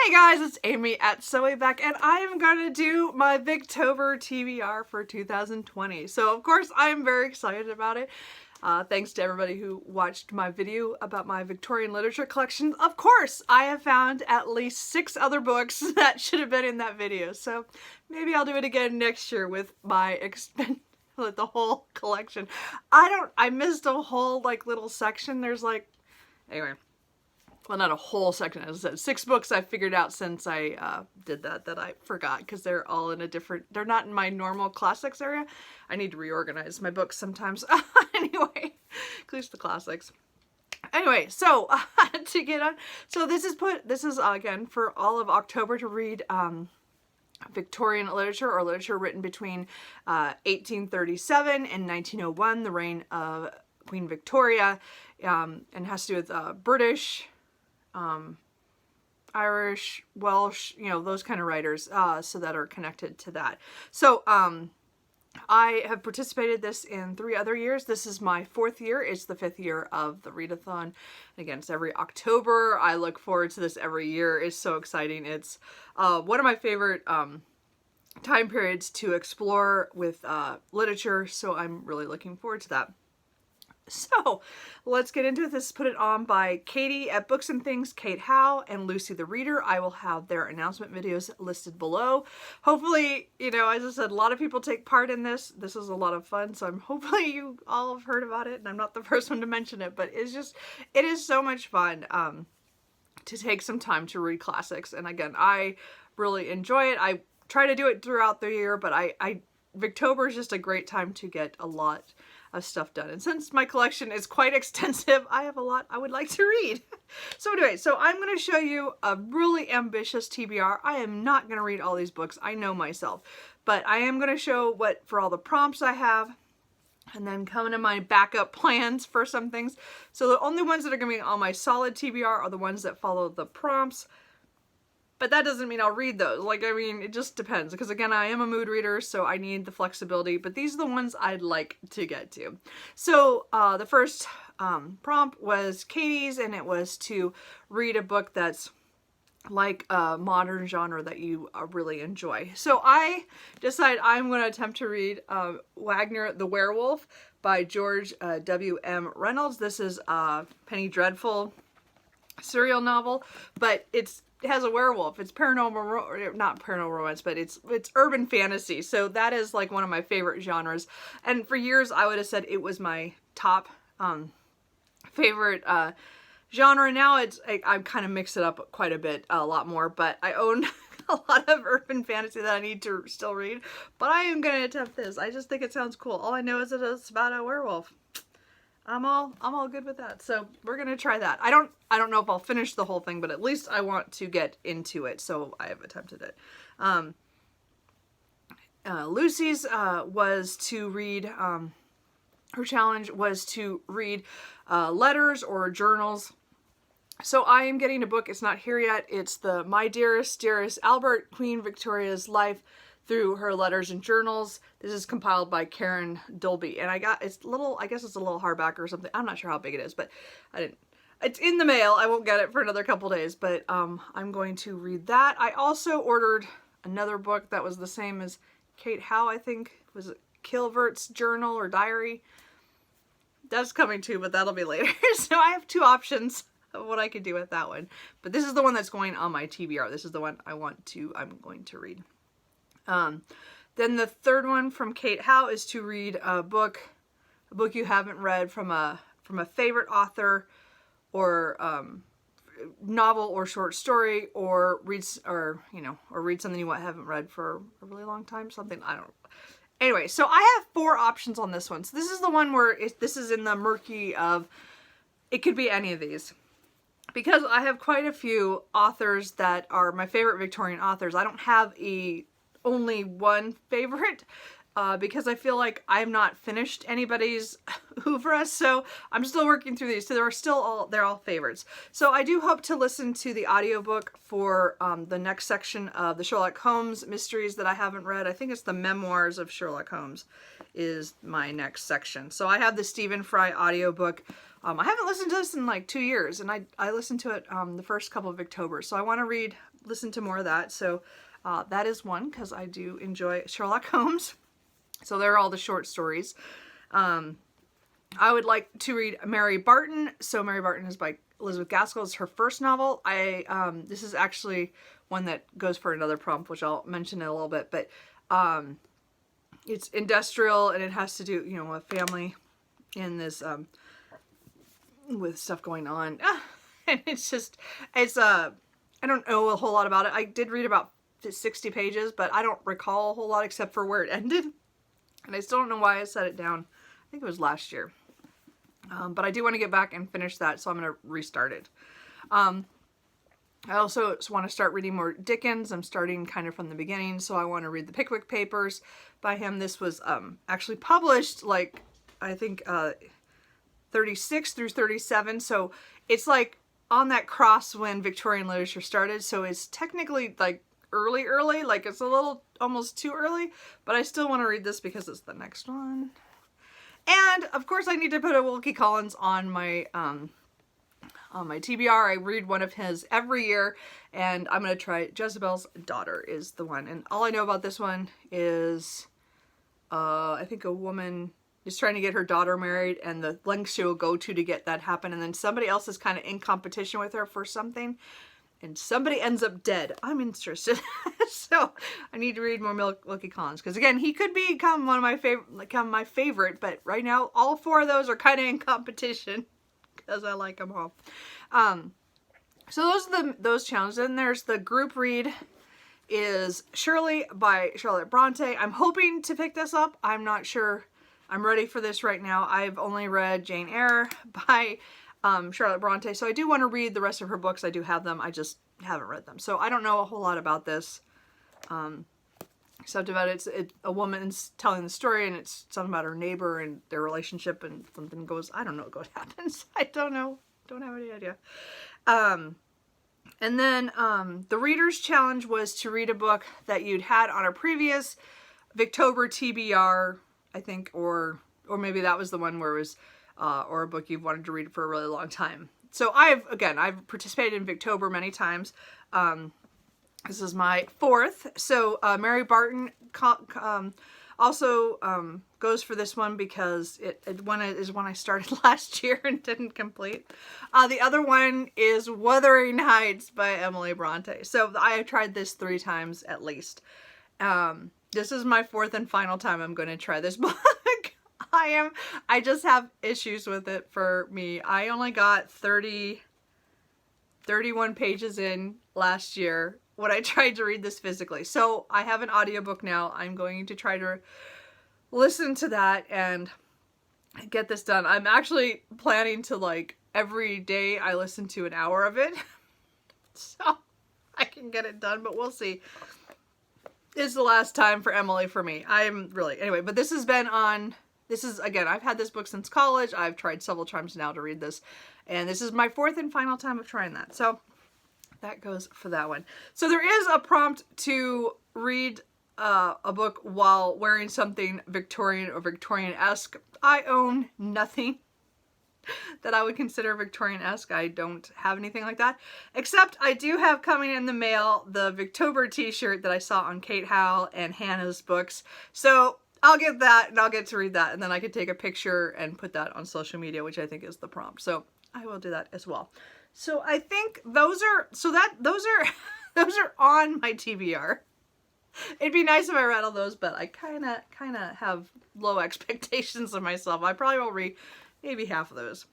Hey guys, it's Amy at zoeleebeck, and I am going to do my Victober TBR for 2020. So of course I am very excited about it. Thanks to everybody who watched my video about my Victorian literature collection. Of course, I have found at least 6 other books that should have been in that video. So maybe I'll do it again next year with my with the whole collection. I missed a whole little section. There's anyway. Well, not a whole section, as I said. 6 books I figured out since I did that I forgot because they're all in a different, they're not in my normal classics area. I need to reorganize my books sometimes. Anyway, at least the classics. Anyway, so to get on, so this is again for all of October to read Victorian literature or literature written between 1837 and 1901, the reign of Queen Victoria, and has to do with British, Irish, Welsh, those kind of writers, so that are connected to that. So, I have participated this in 3 other years. This is my 4th year. It's the 5th year of the Readathon. And again, it's every October. I look forward to this every year. It's so exciting. It's, one of my favorite, time periods to explore with, literature. So I'm really looking forward to that. So let's get into it. This is put it on by Katie at Books and Things, Kate Howe, and Lucy the Reader. I will have their announcement videos listed below. Hopefully, as I said, a lot of people take part in this. This is a lot of fun, so hopefully you all have heard about it, and I'm not the first one to mention it, but it is so much fun to take some time to read classics. And again, I really enjoy it. I try to do it throughout the year, but Victober is just a great time to get a lot of stuff done. And since my collection is quite extensive, I have a lot I would like to read. So anyway, so I'm going to show you a really ambitious TBR. I am not going to read all these books. I know myself. But I am going to show what for all the prompts I have, and then come into my backup plans for some things. So the only ones that are going to be on my solid TBR are the ones that follow the prompts. But that doesn't mean I'll read those. It just depends. Because again, I am a mood reader, so I need the flexibility. But these are the ones I'd like to get to. So the first prompt was Katie's, and it was to read a book that's like a modern genre that you really enjoy. So I decided I'm going to attempt to read Wagner the Werewolf by George W.M. Reynolds. This is a Penny Dreadful serial novel, but it has a werewolf. It's paranormal, not paranormal romance, but it's urban fantasy. So that is one of my favorite genres. And for years I would have said it was my top favorite genre. Now I've kind of mixed it up quite a bit, a lot more, but I own a lot of urban fantasy that I need to still read. But I am going to attempt this. I just think it sounds cool. All I know is that it's about a werewolf. I'm all good with that. So we're going to try that. I don't know if I'll finish the whole thing, but at least I want to get into it. So I have attempted it. Lucy's was to read, her challenge was to read letters or journals. So I am getting a book. It's not here yet. It's the My Dearest, Dearest Albert, Queen Victoria's Life through her letters and journals. This is compiled by Karen Dolby, and it's little, I guess it's a little hardback or something. I'm not sure how big it is, but it's in the mail. I won't get it for another couple days, but I'm going to read that. I also ordered another book that was the same as Kate Howe, I think. Was it Kilvert's journal or diary? That's coming too, but that'll be later. So I have 2 options of what I could do with that one. But this is the one that's going on my TBR. This is the one I'm going to read. Then the third one from Kate Howe is to read a book you haven't read from a favorite author, or novel or short story, or read something you haven't read for a really long time. Something, I don't know. Anyway, so I have 4 options on this one. So this is the one where this is in the murky of, it could be any of these. Because I have quite a few authors that are my favorite Victorian authors. I don't have only one favorite, because I feel like I have not finished anybody's oeuvre, so I'm still working through these. So they're all favorites. So I do hope to listen to the audiobook for the next section of the Sherlock Holmes mysteries that I haven't read. I think it's the Memoirs of Sherlock Holmes is my next section. So I have the Stephen Fry audiobook I haven't listened to this in like 2 years, and I listened to it the first couple of Victober, so I want to listen to more of that. So that is one, because I do enjoy Sherlock Holmes. So there are all the short stories. I would like to read Mary Barton. So Mary Barton is by Elizabeth Gaskell. It's her first novel. This is actually one that goes for another prompt, which I'll mention in a little bit, but it's industrial, and it has to do, you know, with family in this, with stuff going on. And I don't know a whole lot about it. I did read about 60 pages, but I don't recall a whole lot except for where it ended. And I still don't know why I set it down. I think it was last year. But I do want to get back and finish that, so I'm going to restart it. I also want to start reading more Dickens. I'm starting kind of from the beginning, so I want to read the Pickwick Papers by him. This was actually published, like, I think 36 through 37, so it's like on that cross when Victorian literature started, so it's technically like early, like it's a little almost too early, but I still want to read this because it's the next one. And of course I need to put a Wilkie Collins on my TBR. I read one of his every year, and I'm going to try Jezebel's Daughter is the one. And all I know about this one is I think a woman is trying to get her daughter married, and the lengths she will go to get that happen, and then somebody else is kind of in competition with her for something, and somebody ends up dead. I'm interested. So I need to read more Wilkie Collins, because again, he could become my favorite, but right now all 4 of those are kind of in competition because I like them all. So those are those challenges. Then there's the group read is Shirley by Charlotte Bronte. I'm hoping to pick this up. I'm not sure I'm ready for this right now. I've only read Jane Eyre by Charlotte Bronte, so I do want to read the rest of her books. I do have them, I just haven't read them. So I don't know a whole lot about this, except about a woman's telling the story, and it's something about her neighbor and their relationship, and something goes, I don't know what happens. I don't know. Don't have any idea. And then the Reader's Challenge was to read a book that you'd had on a previous Victober TBR, I think, or maybe that was the one where it was, or a book you've wanted to read for a really long time. So I've participated in Victober many times. This is my 4th. So Mary Barton also goes for this one because it is one I started last year and didn't complete. The other one is Wuthering Heights by Emily Bronte. So I have tried this 3 times at least. This is my 4th and final time I'm going to try this book. I just have issues with it for me. I only got 31 pages in last year when I tried to read this physically. So I have an audiobook now. I'm going to try to listen to that and get this done. I'm actually planning to, like, every day I listen to an hour of it. So I can get it done, but we'll see. It's the last time for Emily for me. Anyway, but this has been on... again, I've had this book since college. I've tried several times now to read this. And this is my 4th and final time of trying that. So that goes for that one. So there is a prompt to read a book while wearing something Victorian or Victorian-esque. I own nothing that I would consider Victorian-esque. I don't have anything like that. Except I do have coming in the mail the Victober t-shirt that I saw on Kate Howe and Hannah's books. So I'll get that, and I'll get to read that, and then I could take a picture and put that on social media, which I think is the prompt. So I will do that as well. So I think those are on my TBR. It'd be nice if I read all those, but I kind of have low expectations of myself. I probably will read maybe half of those.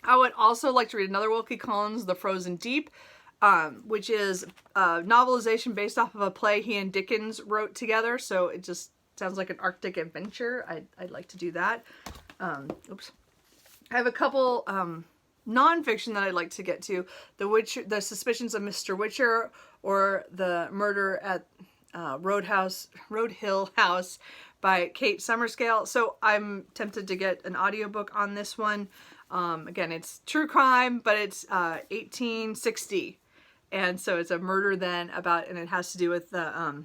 I would also like to read another Wilkie Collins, The Frozen Deep, which is a novelization based off of a play he and Dickens wrote together. So it just sounds like an Arctic adventure. I'd like to do that. Oops. I have a couple nonfiction that I'd like to get to. The Suspicions of Mr. Witcher, or The Murder at Road Hill House by Kate Summerscale. So I'm tempted to get an audiobook on this one. Again, it's true crime, but it's 1860. And so it's a murder then and it has to do with the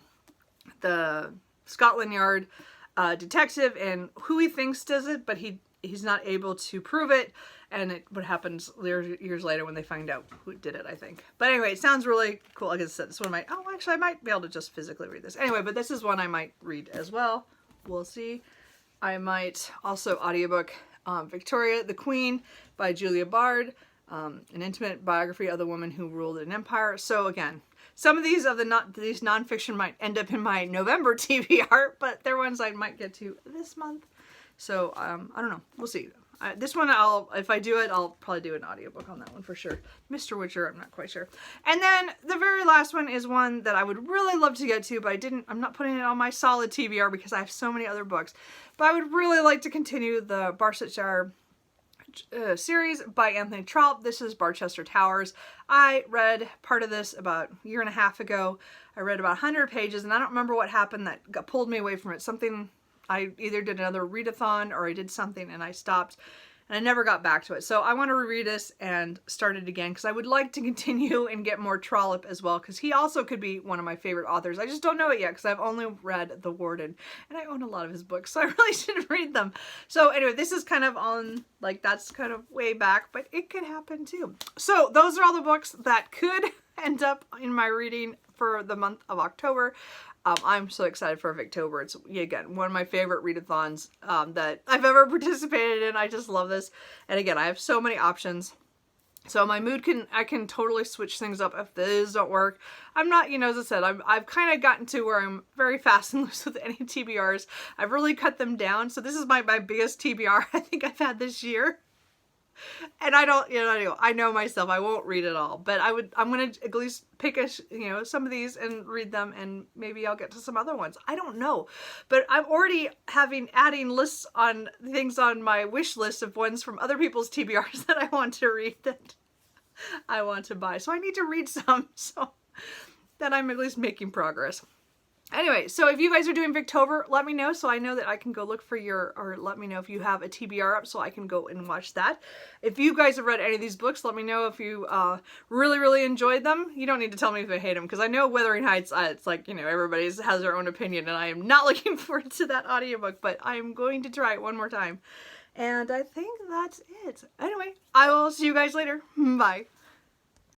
Scotland Yard detective and who he thinks does it, but he's not able to prove it. and what happens years later when they find out who did it, I think. But anyway, it sounds really cool. Like I said, this one might, oh, actually, I might be able to just physically read this. Anyway, but this is one I might read as well. We'll see. I might also audiobook Victoria the Queen by Julia Bard, an intimate biography of the woman who ruled an empire. So again, some of these these nonfiction might end up in my November TBR, but they're ones I might get to this month. So I don't know. We'll see. This one, if I do it, I'll probably do an audiobook on that one for sure. Mr. Witcher, I'm not quite sure. And then the very last one is one that I would really love to get to, but I'm not putting it on my solid TBR because I have so many other books. But I would really like to continue the Barsetshire series by Anthony Trollope. This is Barchester Towers. I read part of this about a year and a half ago. I read about 100 pages, and I don't remember what happened that pulled me away from it. Something, I either did another readathon or I did something and I stopped and I never got back to it. So I want to reread this and start it again because I would like to continue and get more Trollope as well, because he also could be one of my favorite authors. I just don't know it yet because I've only read The Warden and I own a lot of his books, so I really should read them. So anyway, this is kind of on, like, that's kind of way back, but it could happen too. So those are all the books that could end up in my reading for the month of October. I'm so excited for Victober. It's, again, one of my favorite readathons that I've ever participated in. I just love this. And again, I have so many options. So my mood I can totally switch things up if these don't work. I'm not, as I said, I've kind of gotten to where I'm very fast and loose with any TBRs. I've really cut them down. So this is my biggest TBR I think I've had this year. And I don't, I know myself, I won't read it all, but I'm going to at least pick some of these and read them, and maybe I'll get to some other ones. I don't know, but I'm already adding lists on things on my wish list of ones from other people's TBRs that I want to read, that I want to buy. So I need to read some so that I'm at least making progress. Anyway, so if you guys are doing Victober, let me know so I know that I can go look for or let me know if you have a TBR up so I can go and watch that. If you guys have read any of these books, let me know if you really, really enjoyed them. You don't need to tell me if I hate them, because I know Wuthering Heights, it's like, everybody has their own opinion, and I am not looking forward to that audiobook, but I am going to try it one more time. And I think that's it. Anyway, I will see you guys later. Bye.